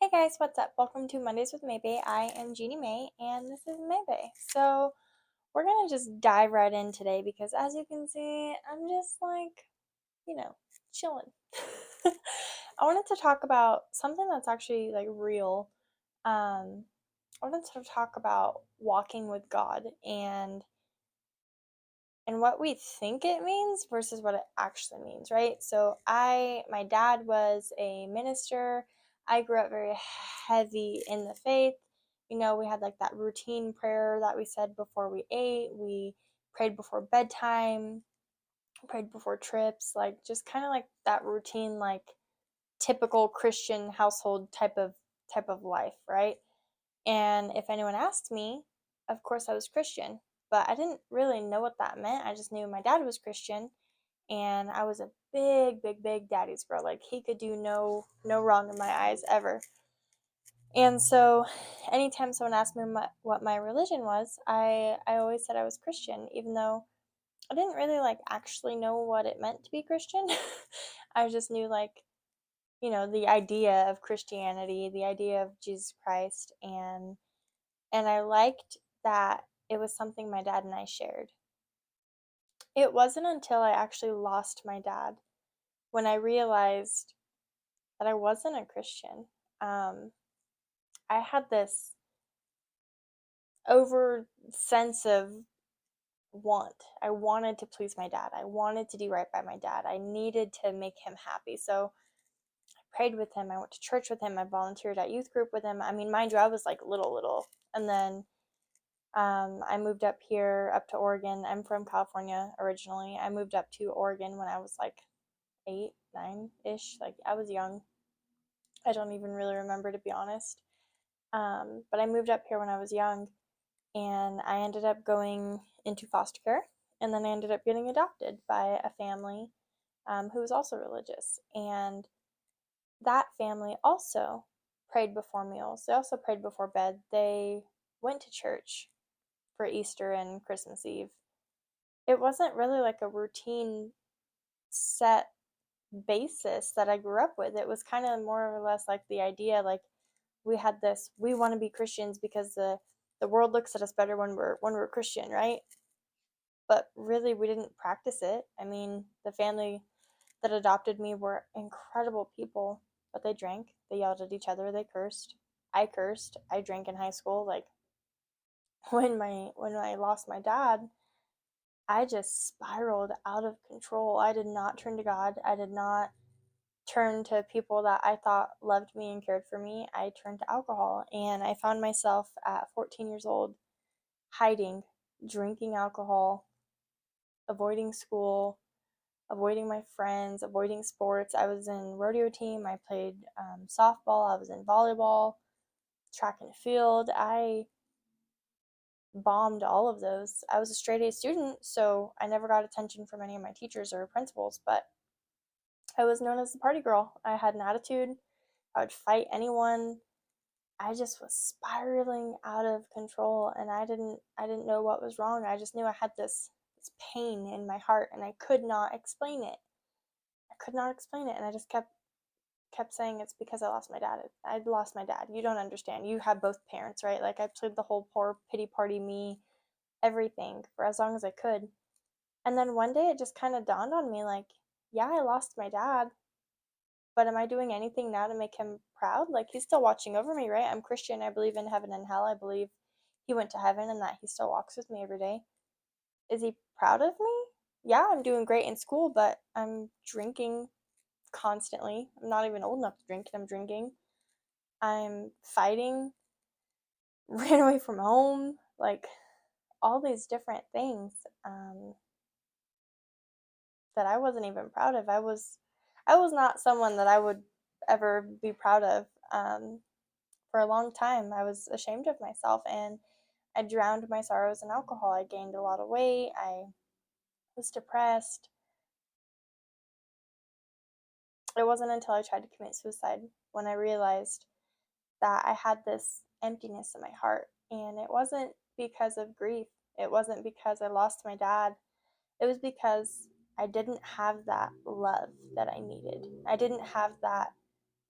Hey guys, what's up? Welcome to Mondays with Maybe. I am Jeannie May, and this is Maybe. So, we're gonna just dive right in today because, as you can see, I'm just like, chilling. I wanted to talk about something that's actually like real. Um, I wanted to talk about walking with God and what we think it means versus what it actually means, right? So my dad was a minister. I grew up very heavy in the faith. We had like that routine prayer that we said before we ate. We prayed before bedtime, prayed before trips, like just kind of like that routine, like typical Christian household type of life, right? And if anyone asked me, of course I was Christian, but I didn't really know what that meant. I just knew my dad was Christian, and I was a big, big, big daddy's girl. Like he could do no wrong in my eyes ever. And so, anytime someone asked me what my religion was, I always said I was Christian, even though I didn't really like actually know what it meant to be Christian. I just knew like the idea of Christianity, the idea of Jesus Christ, and I liked that it was something my dad and I shared. It wasn't until I actually lost my dad when I realized that I wasn't a Christian. Um, I had this over sense of want. I wanted to please my dad. I wanted to do right by my dad. I needed to make him happy. So I prayed with him. I went to church with him. I volunteered at youth group with him. I mean, mind you, I was like little. And then I moved up here, up to Oregon. I'm from California originally. I moved up to Oregon when I was like 8, 9 ish. Like I was young. I don't even really remember, to be honest. But I moved up here when I was young, and I ended up going into foster care. And then I ended up getting adopted by a family who was also religious. And that family also prayed before meals. They also prayed before bed. They went to church for Easter and Christmas Eve. It wasn't really like a routine set basis that I grew up with. It was kind of more or less like the idea like we want to be Christians because the world looks at us better when we're Christian, right? But really we didn't practice it. I mean, the family that adopted me were incredible people, but they drank, they yelled at each other, they cursed. I cursed. I drank in high school. Like when I lost my dad, I just spiraled out of control. I did not turn to God. I did not turn to people that I thought loved me and cared for me. I turned to alcohol, and I found myself at 14 years old hiding, drinking alcohol, avoiding school, avoiding my friends, avoiding sports. I was in rodeo team. I played softball. I was in volleyball, track and field. I bombed all of those. I was a straight A student, so I never got attention from any of my teachers or principals, but I was known as the party girl. I had an attitude. I would fight anyone. I just was spiraling out of control, and I didn't know what was wrong. I just knew I had this pain in my heart, and I could not explain it. I could not explain it, and I just kept saying it's because I lost my dad. I'd lost my dad. You don't understand. You have both parents, right? Like I played the whole poor pity party me, everything for as long as I could. And then one day it just kind of dawned on me like, yeah, I lost my dad, but am I doing anything now to make him proud? Like he's still watching over me, right? I'm Christian. I believe in heaven and hell. I believe he went to heaven and that he still walks with me every day. Is he proud of me? Yeah, I'm doing great in school, but I'm drinking constantly. I'm not even old enough to drink and I'm drinking. I'm fighting, ran away from home, like all these different things that I wasn't even proud of. I was not someone that I would ever be proud of. For a long time, I was ashamed of myself, and I drowned my sorrows in alcohol. I gained a lot of weight. I was depressed. It wasn't until I tried to commit suicide when I realized that I had this emptiness in my heart. And it wasn't because of grief, it wasn't because I lost my dad. It was because I didn't have that love that I needed. I didn't have that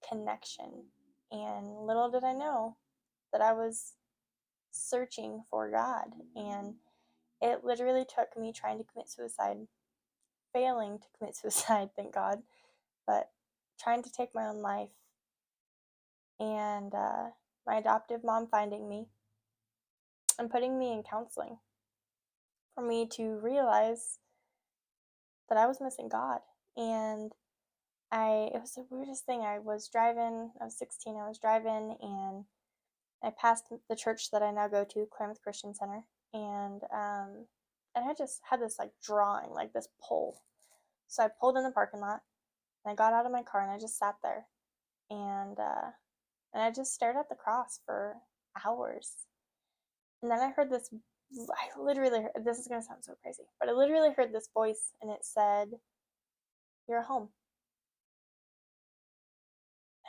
connection. And little did I know that I was searching for God. And it literally took me trying to commit suicide, failing to commit suicide, thank God, but trying to take my own life, and my adoptive mom finding me and putting me in counseling for me to realize that I was missing God. And it was the weirdest thing. I was 16, I was driving, and I passed the church that I now go to, Klamath Christian Center, and I just had this like drawing, like this pull. So I pulled in the parking lot, and I got out of my car, and I just sat there, and I just stared at the cross for hours. And then I heard this. I literally heard, this is gonna sound so crazy, but I literally heard this voice, and it said, "You're home."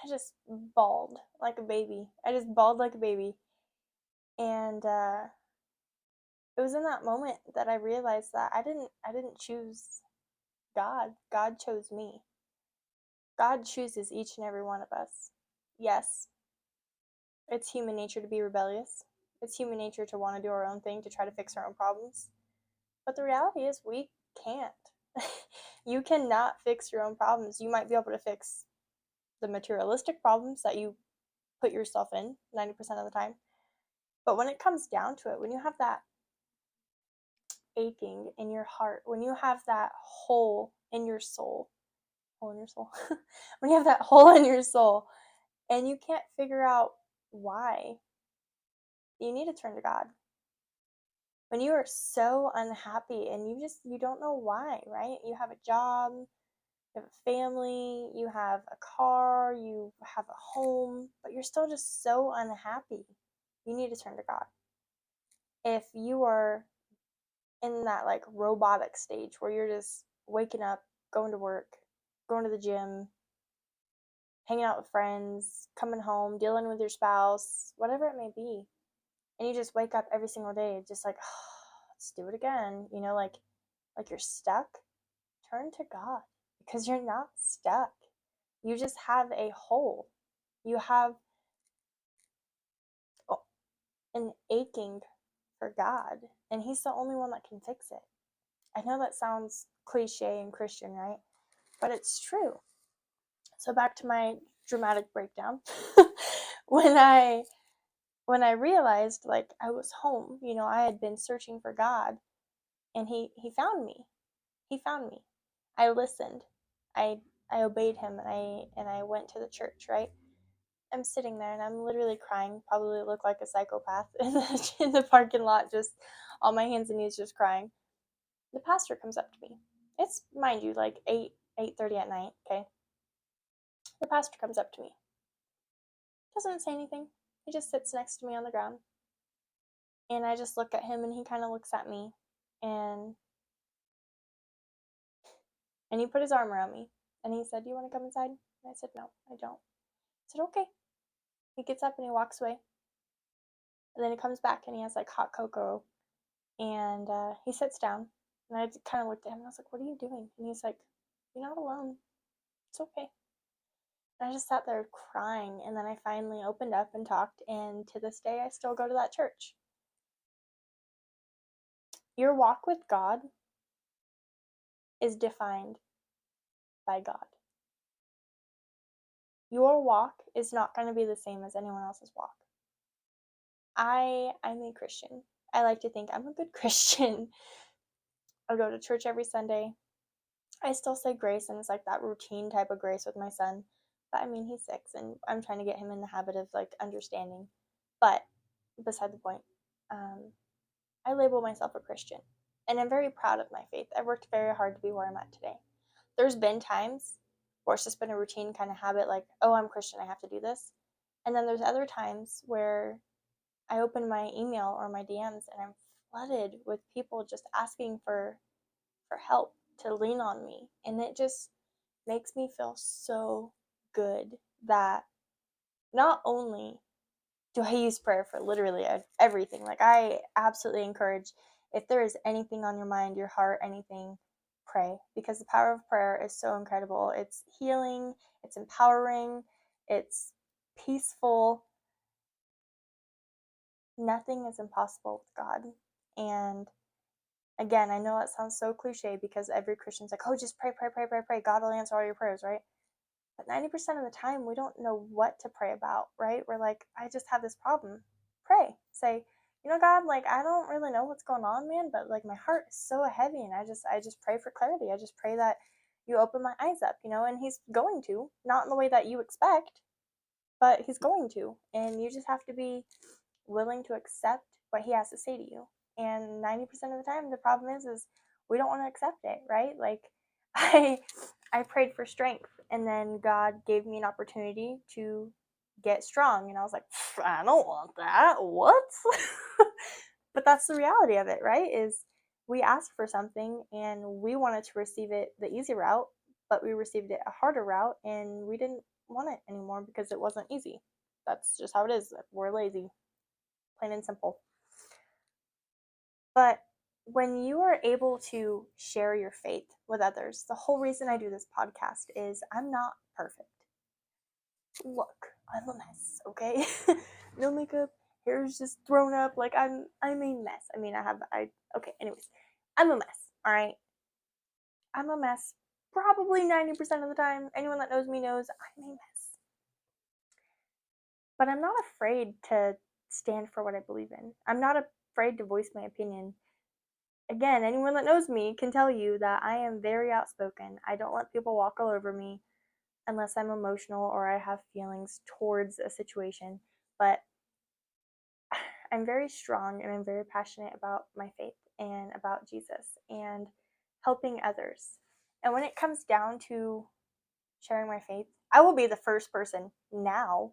I just bawled like a baby. I just bawled like a baby, and it was in that moment that I realized that I didn't choose God. God chose me. God chooses each and every one of us. Yes, it's human nature to be rebellious. It's human nature to want to do our own thing, to try to fix our own problems. But the reality is we can't. You cannot fix your own problems. You might be able to fix the materialistic problems that you put yourself in 90% of the time. But when it comes down to it, when you have that aching in your heart, when you have that hole in your soul, when you have that hole in your soul and you can't figure out why, you need to turn to God. When you are so unhappy and you don't know why, right? You have a job, you have a family, you have a car, you have a home, but you're still just so unhappy. You need to turn to God. If you are in that like robotic stage where you're just waking up, going to work, going to the gym, hanging out with friends, coming home, dealing with your spouse, whatever it may be, and you just wake up every single day just like, oh, let's do it again, like you're stuck, turn to God, because you're not stuck. You just have a hole. You have an aching for God, and He's the only one that can fix it. I know that sounds cliche and Christian, right? But it's true. So back to my dramatic breakdown. when I when I realized like I was home, I had been searching for God, and he found me. He found me. I listened. I obeyed him, and I went to the church, right? I'm sitting there and I'm literally crying, probably look like a psychopath in the parking lot, just on my hands and knees just crying. The pastor comes up to me. It's, mind you, like 8:30 at night, okay? The pastor comes up to me. Doesn't say anything. He just sits next to me on the ground. And I just look at him, and he kind of looks at me, and he put his arm around me, and he said, "Do you want to come inside?" And I said, "No, I don't." I said, "Okay." He gets up and he walks away. And then he comes back and he has like hot cocoa, and he sits down. And I kind of looked at him and I was like, "What are you doing?" And he's like, "You're not alone. It's okay." And I just sat there crying, and then I finally opened up and talked, and to this day I still go to that church. Your walk with God is defined by God. Your walk is not going to be the same as anyone else's walk. I'm a Christian. I like to think I'm a good Christian. I go to church every Sunday. I still say grace, and it's like that routine type of grace with my son. But I mean, he's 6, and I'm trying to get him in the habit of like understanding. But beside the point, I label myself a Christian, and I'm very proud of my faith. I've worked very hard to be where I'm at today. There's been times where it's just been a routine kind of habit, like, oh, I'm Christian, I have to do this. And then there's other times where I open my email or my DMs and I'm flooded with people just asking for help, to lean on me. And it just makes me feel so good that not only do I use prayer for literally everything, like I absolutely encourage, if there is anything on your mind, your heart, anything, pray, because the power of prayer is so incredible. It's healing, it's empowering, it's peaceful. Nothing is impossible with God. And again, I know that sounds so cliche because every Christian's like, oh, just pray, pray, pray, pray, pray. God will answer all your prayers, right? But 90% of the time, we don't know what to pray about, right? We're like, I just have this problem. Pray. Say, you know, God, like, I don't really know what's going on, man, but like my heart is so heavy, and I just pray for clarity. I just pray that you open my eyes up, you know, and he's going to, not in the way that you expect, but he's going to. And you just have to be willing to accept what he has to say to you. And 90% of the time, the problem is we don't want to accept it, right? Like, I I prayed for strength, and then God gave me an opportunity to get strong, and I was like, I don't want that. What? But that's the reality of it, right? Is we asked for something and we wanted to receive it the easy route, but we received it a harder route, and we didn't want it anymore because it wasn't easy. That's just how it is. We're lazy, plain and simple. But when you are able to share your faith with others, the whole reason I do this podcast is I'm not perfect. Look, I'm a mess, okay? No makeup, hair's just thrown up, like I'm a mess. I mean, okay, anyways. I'm a mess, all right? I'm a mess probably 90% of the time. Anyone that knows me knows I'm a mess. But I'm not afraid to stand for what I believe in. I'm not afraid to voice my opinion. Again, anyone that knows me can tell you that I am very outspoken. I don't let people walk all over me unless I'm emotional or I have feelings towards a situation. But I'm very strong and I'm very passionate about my faith and about Jesus and helping others. And when it comes down to sharing my faith, I will be the first person now.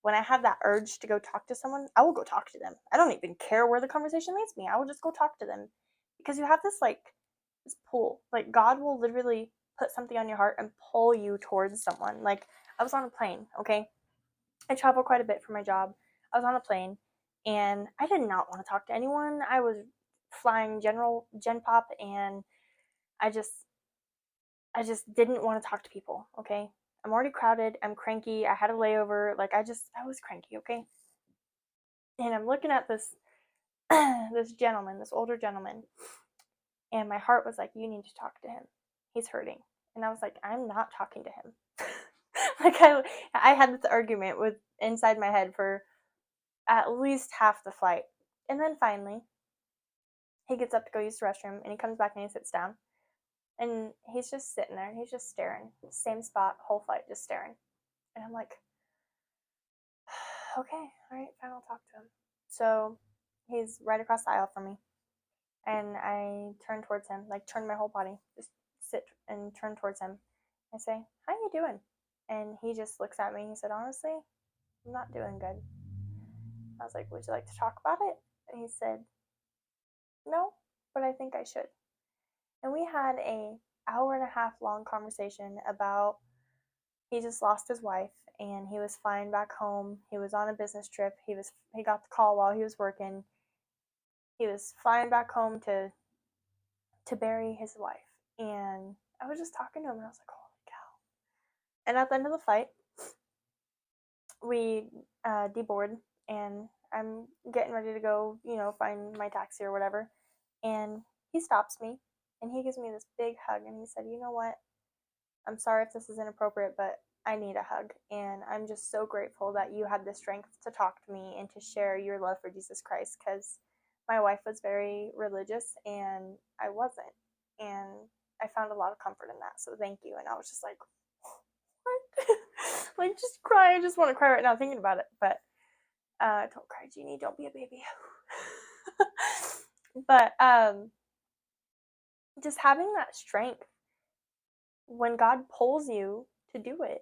When I have that urge to go talk to someone, I will go talk to them. I don't even care where the conversation leads me. I will just go talk to them. Because you have this pull. Like, God will literally put something on your heart and pull you towards someone. Like, I was on a plane, okay? I travel quite a bit for my job. I was on a plane and I did not want to talk to anyone. I was flying general gen pop, and I just didn't want to talk to people, okay? I'm already crowded, I'm cranky, I had a layover, like I was cranky, okay? And I'm looking at this this gentleman, this older gentleman, and my heart was like, you need to talk to him. He's hurting. And I was like, I'm not talking to him. Like I had this argument with inside my head for at least half the flight. And then finally, he gets up to go use the restroom, and he comes back and he sits down. And he's just sitting there. He's just staring. Same spot, whole flight, just staring. And I'm like, okay, all right, fine, I'll talk to him. So he's right across the aisle from me. And I turn towards him, like turn my whole body, just sit and turn towards him. I say, how you doing? And he just looks at me and he said, honestly, I'm not doing good. I was like, would you like to talk about it? And he said, no, but I think I should. And we had a hour and a half long conversation about he just lost his wife and he was flying back home. He was on a business trip. He got the call while he was working. He was flying back home to bury his wife. And I was just talking to him and I was like, holy cow. And at the end of the flight, we deboard and I'm getting ready to go, find my taxi or whatever. And he stops me and he gives me this big hug and he said, you know what? I'm sorry if this is inappropriate, but I need a hug. And I'm just so grateful that you had the strength to talk to me and to share your love for Jesus Christ, because my wife was very religious and I wasn't. And I found a lot of comfort in that. So thank you. And I was just like, what? Like, just cry. I just want to cry right now thinking about it. But don't cry, Jeannie. Don't be a baby. But just having that strength when God pulls you to do it,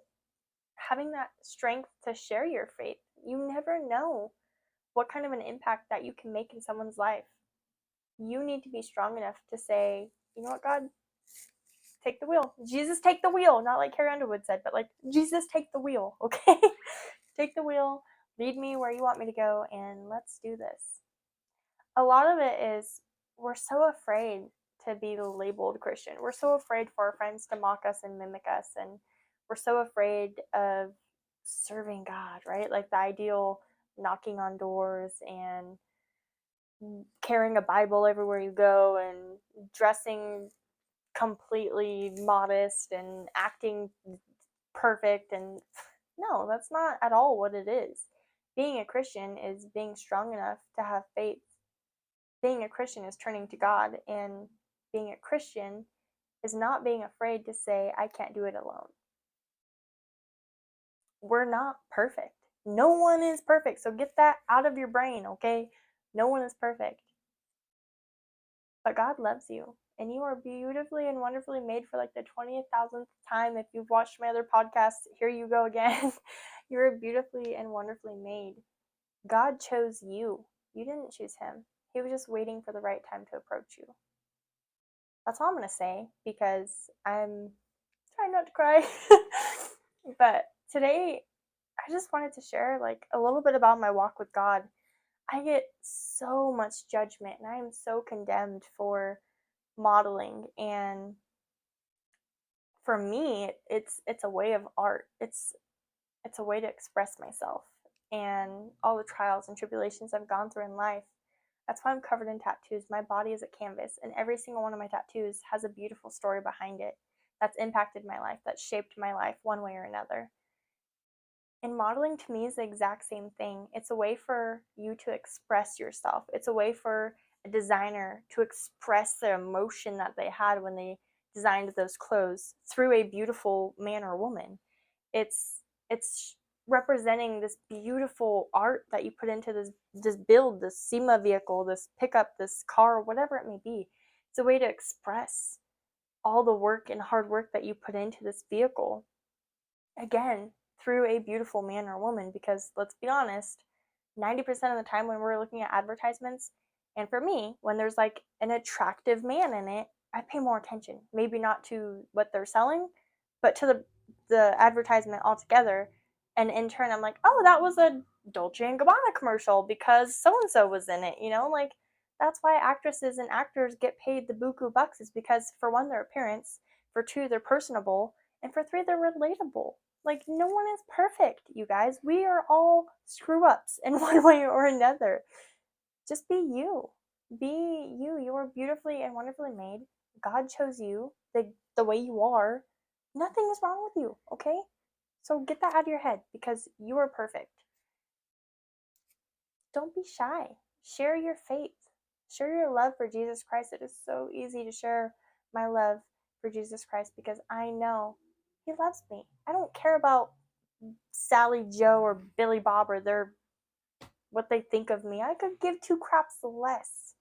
having that strength to share your faith. You never know what kind of an impact that you can make in someone's life. You need to be strong enough to say, you know what, God, take the wheel. Jesus, take the wheel. Not like Carrie Underwood said, but like, Jesus, take the wheel, okay? Take the wheel, lead me where you want me to go, and let's do this. A lot of it is we're so afraid to be labeled Christian. We're so afraid for our friends to mock us and mimic us, and we're so afraid of serving God, right? Like the ideal knocking on doors and carrying a Bible everywhere you go and dressing completely modest and acting perfect. And no, that's not at all what it is. Being a Christian is being strong enough to have faith. Being a Christian is turning to God, and being a Christian is not being afraid to say, I can't do it alone. We're not perfect. No one is perfect. So get that out of your brain, okay? No one is perfect. But God loves you, and you are beautifully and wonderfully made for like the 20,000th time. If you've watched my other podcasts, here you go again. You're beautifully and wonderfully made. God chose you. You didn't choose him. He was just waiting for the right time to approach you. That's all I'm going to say, because I'm trying not to cry. But today, I just wanted to share like a little bit about my walk with God. I get so much judgment, and I am so condemned for modeling. And for me, it's a way of art. It's a way to express myself and all the trials and tribulations I've gone through in life. That's why I'm covered in tattoos. My body is a canvas, and every single one of my tattoos has a beautiful story behind it that's impacted my life, that's shaped my life one way or another. And modeling to me is the exact same thing. It's a way for you to express yourself. It's a way for a designer to express the emotion that they had when they designed those clothes through a beautiful man or woman. It's representing this beautiful art that you put into this build, this SEMA vehicle, this pickup, this car, whatever it may be. It's a way to express all the work and hard work that you put into this vehicle. Again, through a beautiful man or woman, because let's be honest, 90% of the time when we're looking at advertisements, and for me, when there's like an attractive man in it, I pay more attention. Maybe not to what they're selling, but to the advertisement altogether. And in turn, I'm like, oh, that was a Dolce & Gabbana commercial because so-and-so was in it, like that's why actresses and actors get paid the buku bucks, is because for one, their appearance, for two, they're personable, and for three, they're relatable. Like, no one is perfect, you guys. We are all screw-ups in one way or another. Just be you. Be you. You are beautifully and wonderfully made. God chose you the way you are. Nothing is wrong with you, okay? So get that out of your head, because you are perfect. Don't be shy. Share your faith. Share your love for Jesus Christ. It is so easy to share my love for Jesus Christ because I know he loves me. I don't care about Sally Joe or Billy Bob or what they think of me. I could give two craps less.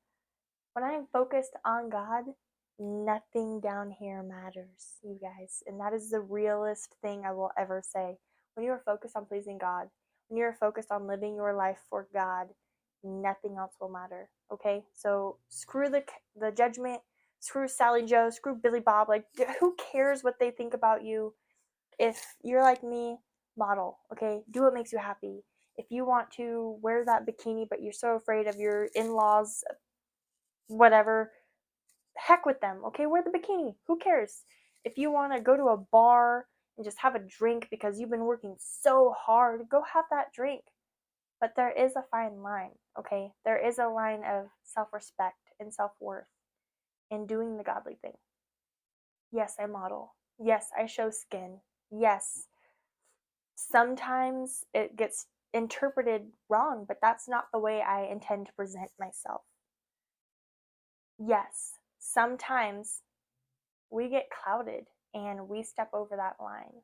When I am focused on God, nothing down here matters, you guys. And that is the realest thing I will ever say. When you are focused on pleasing God, when you are focused on living your life for God, nothing else will matter. Okay? So screw the judgment, screw Sally Joe, screw Billy Bob. Like, who cares what they think about you? If you're like me, model, okay? Do what makes you happy. If you want to wear that bikini, but you're so afraid of your in-laws, whatever, heck with them, okay? Wear the bikini. Who cares? If you want to go to a bar and just have a drink because you've been working so hard, go have that drink. But there is a fine line, okay? There is a line of self-respect and self-worth in doing the godly thing. Yes, I model. Yes, I show skin. Yes, sometimes it gets interpreted wrong, but that's not the way I intend to present myself. Yes, sometimes we get clouded and we step over that line,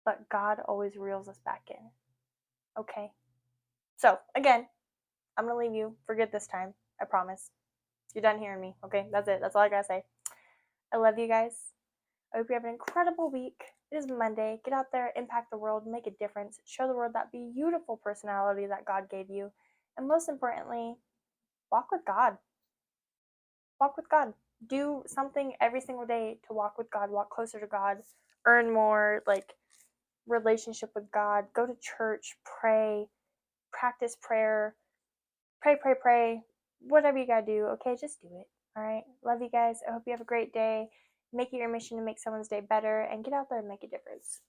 but God always reels us back in. Okay? So, again, I'm going to leave you for good this time. I promise. You're done hearing me. Okay? That's it. That's all I got to say. I love you guys. I hope you have an incredible week. It is Monday. Get out there, impact the world, make a difference. Show the world that beautiful personality that God gave you. And most importantly, walk with God. Walk with God. Do something every single day to walk with God, walk closer to God, earn more like relationship with God. Go to church, pray, practice prayer, pray. Whatever you gotta do, okay? Just do it. All right. Love you guys. I hope you have a great day. Make it your mission to make someone's day better and get out there and make a difference.